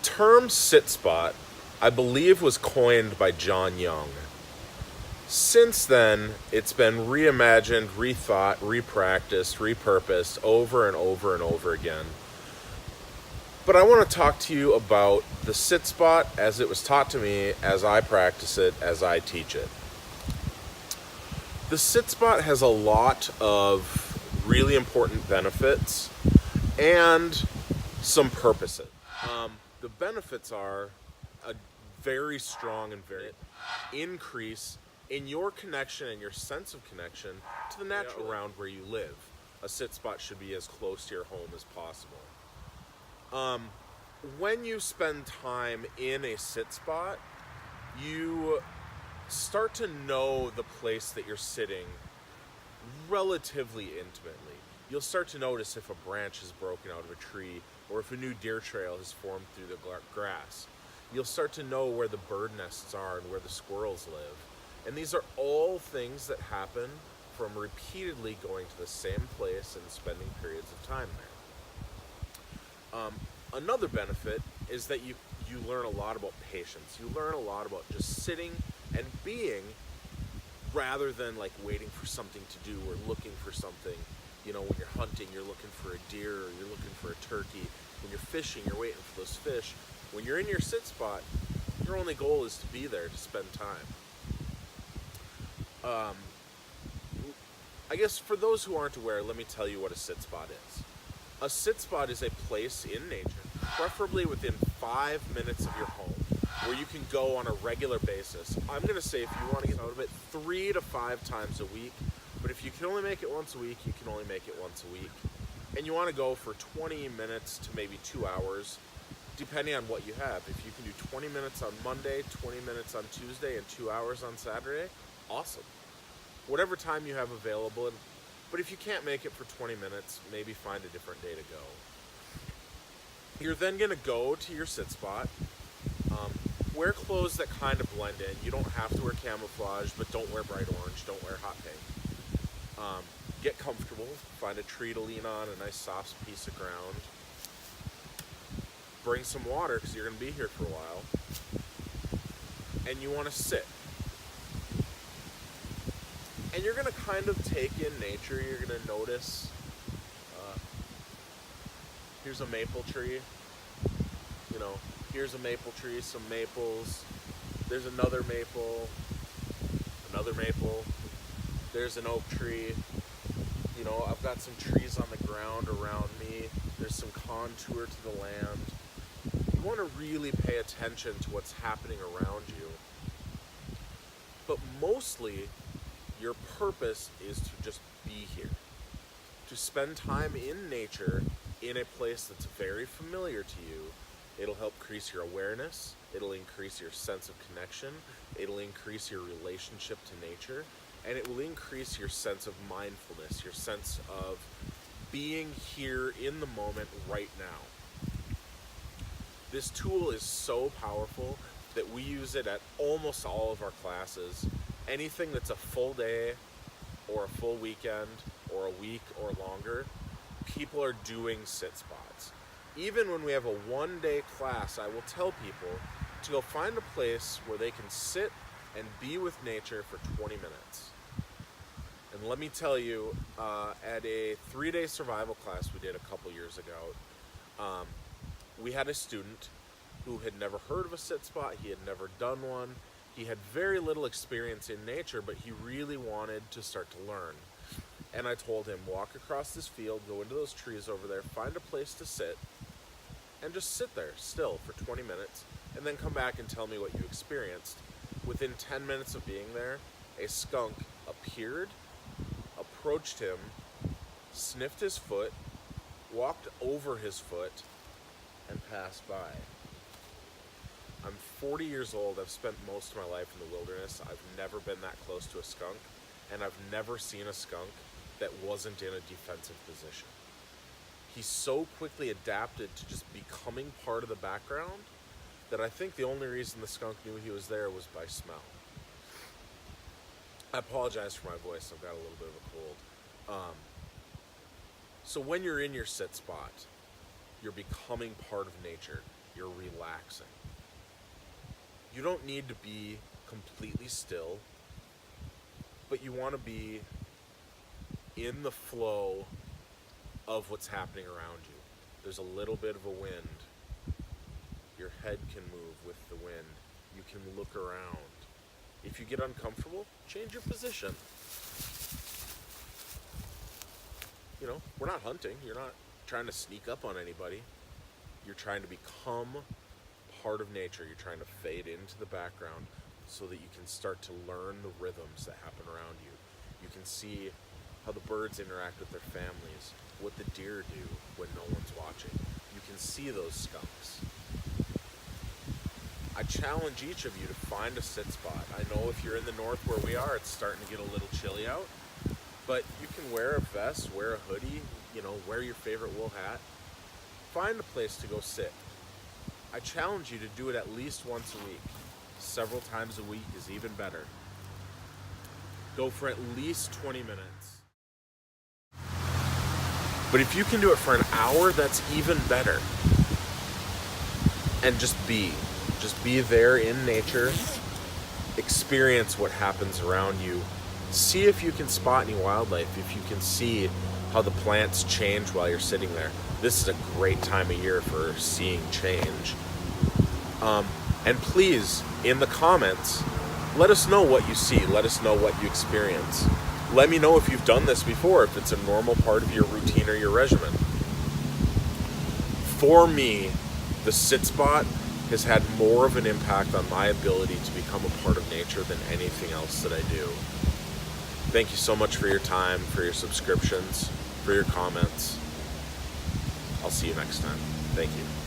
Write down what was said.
term sit spot, I believe, was coined by John Young. Since then, it's been reimagined, rethought, repracticed, repurposed over and over and over again. But I want to talk to you about the sit spot as it was taught to me, as I practice it, as I teach it. The sit spot has a lot of really important benefits and some purposes. The benefits are a very strong and very increase in your connection and your sense of connection to the natural around where you live. A sit spot should be as close to your home as possible. When you spend time in a sit spot, you start to know the place that you're sitting relatively intimately. You'll start to notice if a branch is broken out of a tree or if a new deer trail has formed through the grass. You'll start to know where the bird nests are and where the squirrels live. And these are all things that happen from repeatedly going to the same place and spending periods of time there. Another benefit is that you learn a lot about patience. You learn a lot about just sitting and being rather than like waiting for something to do or looking for something. You know, when you're hunting, you're looking for a deer or you're looking for a turkey. When you're fishing, you're waiting for those fish. When you're in your sit spot, your only goal is to be there, to spend time. I guess for those who aren't aware, let me tell you what a sit spot is. A sit spot is a place in nature, preferably within 5 minutes of your home, where you can go on a regular basis. I'm going to say if you want to get out of it 3 to 5 times a week, but if you can only make it once a week, you can only make it once a week. And you want to go for 20 minutes to maybe 2 hours, depending on what you have. If you can do 20 minutes on Monday, 20 minutes on Tuesday, and 2 hours on Saturday, awesome. Whatever time you have available, but if you can't make it for 20 minutes, maybe find a different day to go. You're then going to go to your sit spot. Wear clothes that kind of blend in. You don't have to wear camouflage, but don't wear bright orange. Don't wear hot pink. Get comfortable. Find a tree to lean on, a nice soft piece of ground. Bring some water because you're going to be here for a while. And you want to sit. And you're going to kind of take in nature. You're going to notice, here's a maple tree. You know, here's a maple tree, some maples. There's another maple. There's an oak tree. You know, I've got some trees on the ground around me. There's some contour to the land. You want to really pay attention to what's happening around you. But mostly, your purpose is to just be here. To spend time in nature in a place that's very familiar to you. It'll help increase your awareness. It'll increase your sense of connection. It'll increase your relationship to nature. And it will increase your sense of mindfulness, your sense of being here in the moment right now. This tool is so powerful that we use it at almost all of our classes. Anything that's a full day or a full weekend or a week or longer, people are doing sit spots. Even when we have a one-day class, I will tell people to go find a place where they can sit and be with nature for 20 minutes. And let me tell you, at a 3-day survival class we did a couple years ago, we had a student who had never heard of a sit spot. He had never done one. He had very little experience in nature, but he really wanted to start to learn. And I told him, walk across this field, go into those trees over there, find a place to sit, and just sit there still for 20 minutes, and then come back and tell me what you experienced. Within 10 minutes of being there, a skunk appeared, approached him, sniffed his foot, walked over his foot, and passed by. I'm 40 years old. I've spent most of my life in the wilderness. I've never been that close to a skunk, and I've never seen a skunk that wasn't in a defensive position. He so quickly adapted to just becoming part of the background that I think the only reason the skunk knew he was there was by smell. I apologize for my voice. I've got a little bit of a cold. So when you're in your sit spot, you're becoming part of nature. you're relaxing. You don't need to be completely still, but you want to be in the flow of what's happening around you. There's a little bit of a wind. Your head can move with the wind. You can look around. If you get uncomfortable, change your position. You know, we're not hunting. You're not trying to sneak up on anybody. You're trying to become part of nature. You're trying to fade into the background so that you can start to learn the rhythms that happen around you. You can see how the birds interact with their families, what the deer do when no one's watching. You can see those skunks. I challenge each of you to find a sit spot. I know if you're in the north where we are, it's starting to get a little chilly out, but you can wear a vest, wear a hoodie, you know, wear your favorite wool hat. Find a place to go sit. I challenge you to do it at least once a week. Several times a week is even better. Go for at least 20 minutes. But if you can do it for an hour, that's even better. And just be there in nature. Experience what happens around you. See if you can spot any wildlife, if you can see how the plants change while you're sitting there. This is a great time of year for seeing change. And please, in the comments, let us know what you see. Let us know what you experience. Let me know if you've done this before, if it's a normal part of your routine or your regimen. For me, the sit spot has had more of an impact on my ability to become a part of nature than anything else that I do. Thank you so much for your time, for your subscriptions, for your comments. I'll see you next time. Thank you.